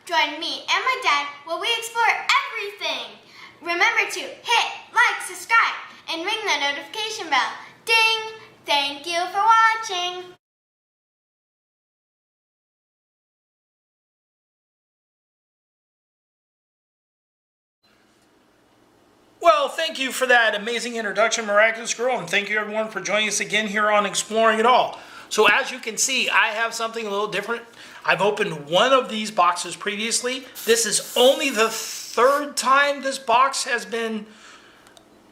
Join me and my dad while we explore everything. Remember to hit like, subscribe, and ring the notification bell. Ding! Thank you for watching. Well, thank you for that amazing introduction, Miraculous Girl, and thank you everyone for joining us again here on Exploring It All. So as you can see, I have something a little different. I've opened one of these boxes previously. This is only the third time this box has been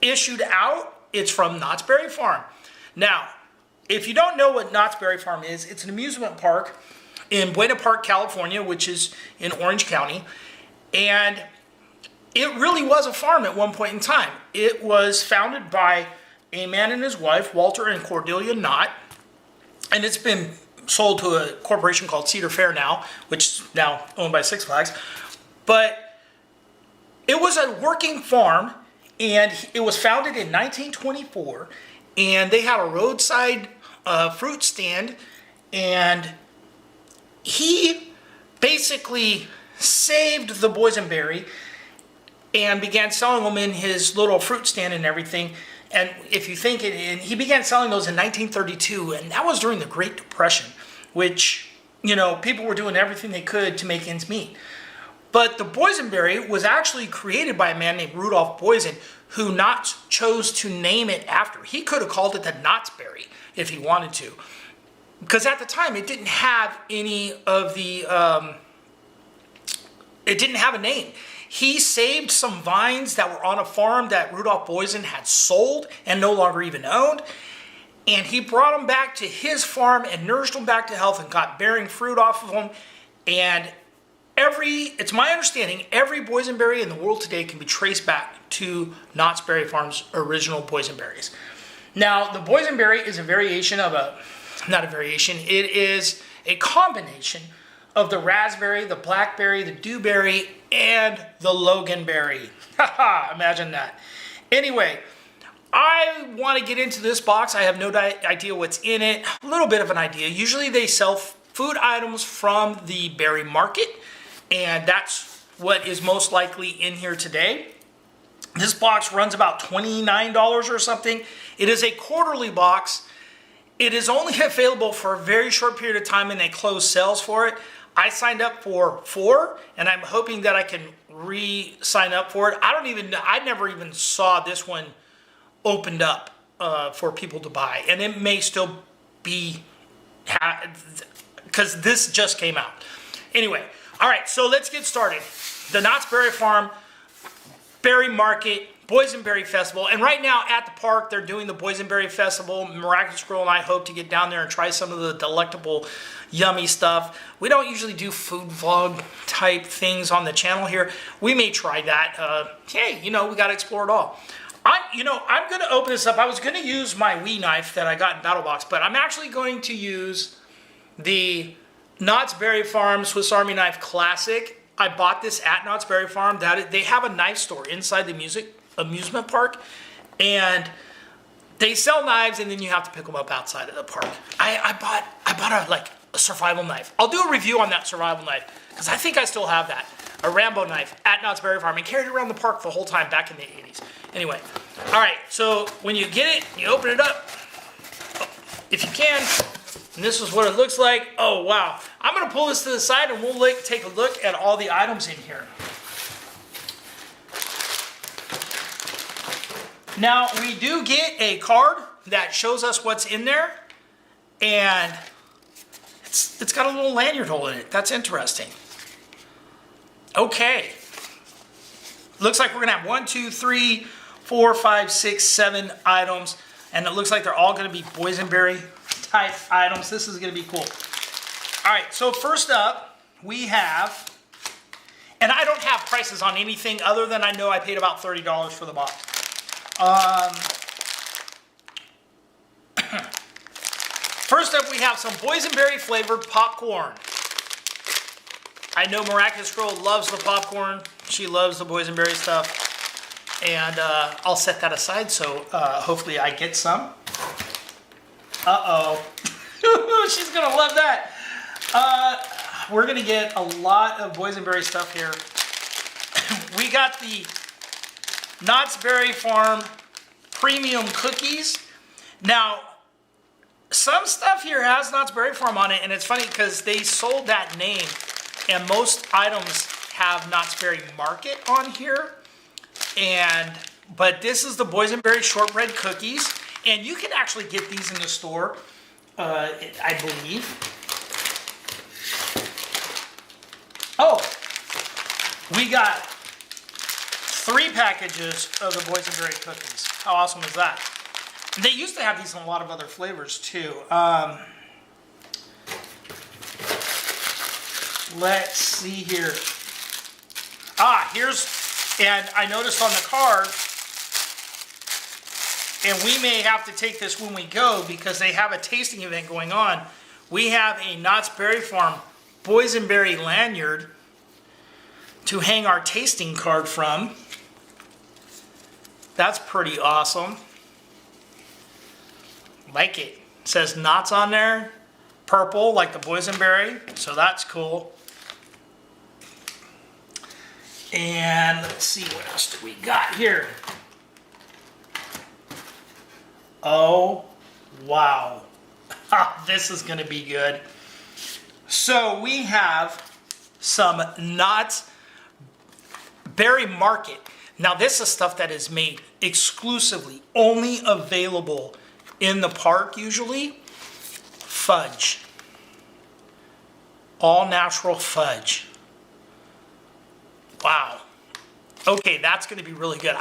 issued out. It's from Knott's Berry Farm. Now, if you don't know what Knott's Berry Farm is, it's an amusement park in Buena Park, California, which is in Orange County. And it really was a farm at one point in time. It was founded by a man and his wife, Walter and Cordelia Knott, and it's been sold to a corporation called Cedar Fair now, which is now owned by Six Flags. But it was a working farm, and it was founded in 1924, and they had a roadside fruit stand, and he basically saved the boysenberry and began selling them in his little fruit stand and everything. And if you think it, he began selling those in 1932, and that was during the Great Depression, which, you know, people were doing everything they could to make ends meet. But the boysenberry was actually created by a man named Rudolph Boysen, who Knott chose to name it after. He could have called it the Knott's Berry if he wanted to, because at the time it didn't have any of the, it didn't have a name. He saved some vines that were on a farm that Rudolph Boysen had sold and no longer even owned. And he brought them back to his farm and nourished them back to health and got bearing fruit off of them. And it's my understanding, every boysenberry in the world today can be traced back to Knott's Berry Farm's original boysenberries. Now, the boysenberry is a variation of not a variation, it is a combination of the raspberry, the blackberry, the dewberry, and the loganberry. Haha, imagine that. Anyway, I want to get into this box. I have no idea what's in it. A little bit of an idea. Usually they sell food items from the berry market, and that's what is most likely in here today. This box runs about $29 or something. It is a quarterly box. It is only available for a very short period of time, and they close sales for it. I signed up for 4, and I'm hoping that I can re-sign up for it. I never even saw this one opened up for people to buy, and it may still be, because this just came out. Anyway, all right, so let's get started. The Knott's Berry Farm, Berry Market, Boysenberry Festival, and right now at the park they're doing the Boysenberry Festival. Miraculous Girl and I hope to get down there and try some of the delectable, yummy stuff. We don't usually do food vlog type things on the channel here. We may try that. Hey, you know, we got to explore it all. I'm going to open this up. I was going to use my Wii knife that I got in BattleBox, but I'm actually going to use the Knott's Berry Farm Swiss Army Knife Classic. I bought this at Knott's Berry Farm. They have a knife store inside the amusement park, and they sell knives, and then you have to pick them up outside of the park. I bought a survival knife. I'll do a review on that survival knife because I think I still have that. A Rambo knife at Knott's Berry Farm, and carried it around the park the whole time back in the 80s. Anyway, all right, so when you get it, you open it up, if you can, and this is what it looks like. Oh, wow. I'm going to pull this to the side, and we'll take a look at all the items in here. Now, we do get a card that shows us what's in there, and it's got a little lanyard hole in it. That's interesting. Okay. Looks like we're going to have 1, 2, 3, 4, 5, 6, 7 items, and it looks like they're all going to be boysenberry type items. This is going to be cool. All right, so first up, we have, and I don't have prices on anything other than I know I paid about $30 for the box. First up, we have some boysenberry flavored popcorn. I know Miraculous Girl loves the popcorn. She loves the boysenberry stuff. And I'll set that aside so hopefully I get some. Uh-oh. She's going to love that. we're gonna get a lot of Boysenberry stuff here. We got the Knott's Berry Farm premium cookies. Now, some stuff here has Knott's Berry Farm on it, and it's funny because they sold that name, and most items have Knott's Berry Market on here. But this is the Boysenberry shortbread cookies, and you can actually get these in the store, I believe. Oh, we got 3 packages of the Boysenberry cookies. How awesome is that? They used to have these in a lot of other flavors too. Let's see here. And I noticed on the card, and we may have to take this when we go because they have a tasting event going on. We have a Knott's Berry Farm Boysenberry lanyard to hang our tasting card from. That's pretty awesome. Like it. It says Knott's on there. Purple, like the Boysenberry. So that's cool. And let's see, what else do we got here? Oh, wow. This is going to be good. So we have some Knott's Berry Market. Now this is stuff that is made exclusively, only available in the park usually. Fudge. All natural fudge. Wow. Okay, that's going to be really good.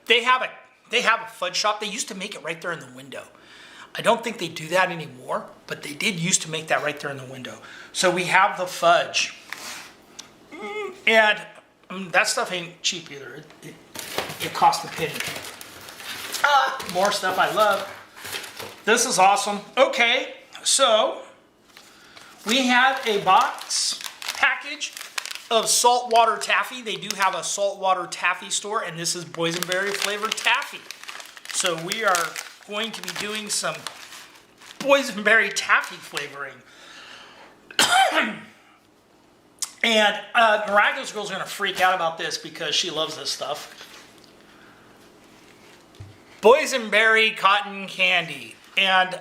They have a fudge shop. They used to make it right there in the window. I don't think they do that anymore, but they did used to make that right there in the window. So we have the fudge. And that stuff ain't cheap either. It costs a penny. More stuff I love. This is awesome. Okay, so we have a package of saltwater taffy. They do have a saltwater taffy store, and this is boysenberry flavored taffy. So we are going to be doing some boysenberry taffy flavoring. And Miraculous Girl's gonna freak out about this because she loves this stuff. Boysenberry cotton candy. And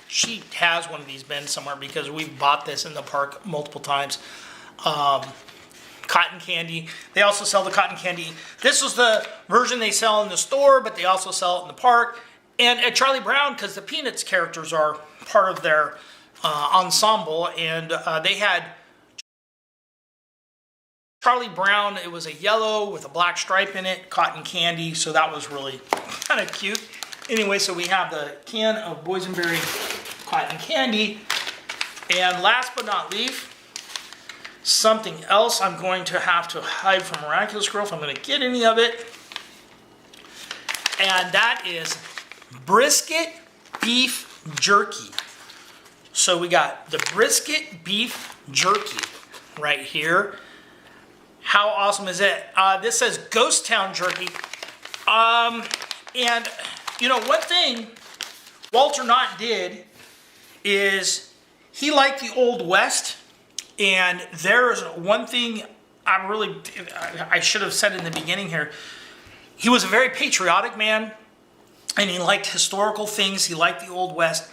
she has one of these bins somewhere because we've bought this in the park multiple times. Cotton candy. They also sell the cotton candy. This is the version they sell in the store, but they also sell it in the park. And at Charlie Brown, because the Peanuts characters are part of their ensemble, and they had Charlie Brown. It was a yellow with a black stripe in it, cotton candy, so that was really kind of cute. Anyway, so we have the can of Boysenberry cotton candy. And last but not least, something else I'm going to have to hide from Miraculous Girl if I'm going to get any of it. And that is brisket beef jerky. So we got the brisket beef jerky right here. How awesome is it? This says Ghost Town Jerky. And, you know, one thing Walter Knott did is he liked the Old West. And there's one thing I should have said in the beginning here. He was a very patriotic man, and he liked historical things. He liked the Old West.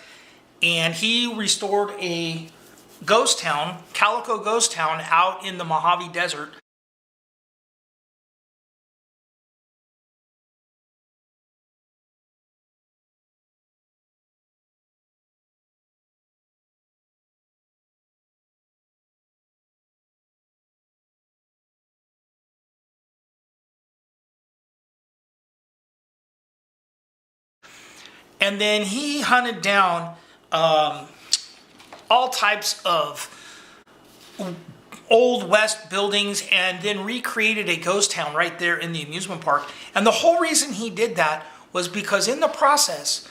And he restored a ghost town, Calico ghost town, out in the Mojave Desert. And then he hunted down all types of Old West buildings and then recreated a ghost town right there in the amusement park. And the whole reason he did that was because in the process,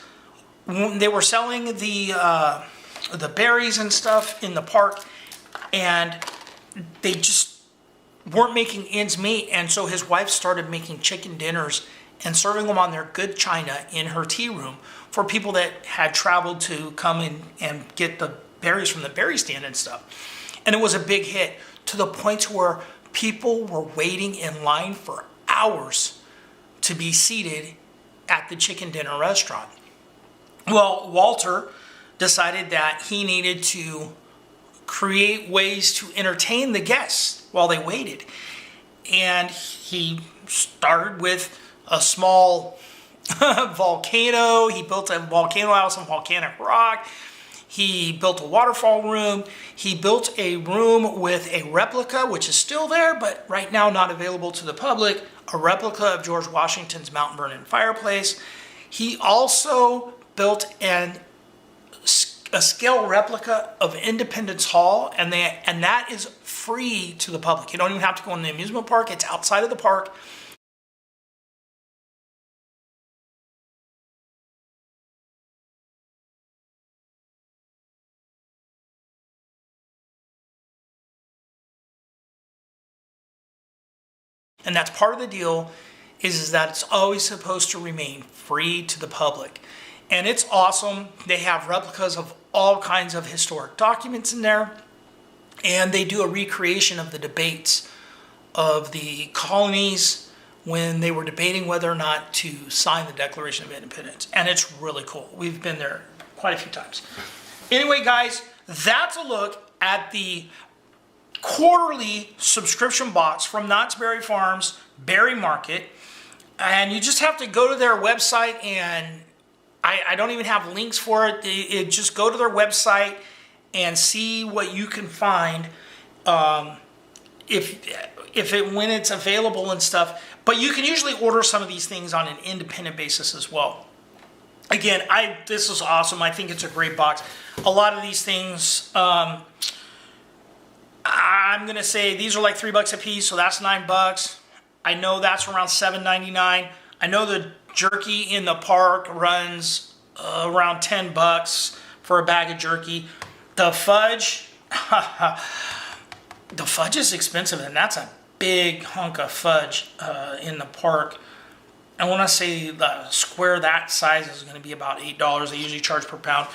when they were selling the berries and stuff in the park, and they just weren't making ends meet. And so his wife started making chicken dinners and serving them on their good china in her tea room for people that had traveled to come in and get the berries from the berry stand and stuff. And it was a big hit to the point where people were waiting in line for hours to be seated at the chicken dinner restaurant. Well, Walter decided that he needed to create ways to entertain the guests while they waited. And he started with a small volcano. He built a volcano out of some volcanic rock. He built a waterfall room. He built a room with a replica, which is still there, but right now not available to the public, a replica of George Washington's Mount Vernon fireplace. He also built a scale replica of Independence Hall, and that is free to the public. You don't even have to go in the amusement park. It's outside of the park. And that's part of the deal, is that it's always supposed to remain free to the public. And it's awesome. They have replicas of all kinds of historic documents in there. And they do a recreation of the debates of the colonies when they were debating whether or not to sign the Declaration of Independence. And it's really cool. We've been there quite a few times. Anyway, guys, that's a look at the quarterly subscription box from Knott's Berry Farms Berry Market. And you just have to go to their website, and I don't even have links for it. Just go to their website and see what you can find when it's available and stuff. But you can usually order some of these things on an independent basis as well. Again, this is awesome. I think it's a great box. A lot of these things, I'm going to say these are like $3 a piece, so that's $9. I know that's around $7.99. I know the jerky in the park runs around $10 for a bag of jerky. The fudge, the fudge is expensive, and that's a big hunk of fudge in the park. I want to say the square that size is going to be about $8. They usually charge per pound.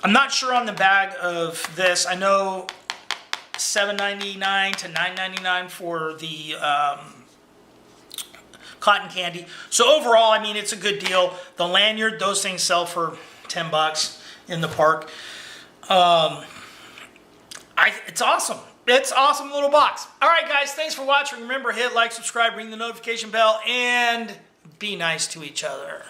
I'm not sure on the bag of this. I know $7.99 to $9.99 for the cotton candy. So overall, I mean, it's a good deal. The lanyard, those things sell for $10 in the park. It's awesome. It's an awesome little box. All right, guys, thanks for watching. Remember, hit like, subscribe, ring the notification bell, and be nice to each other.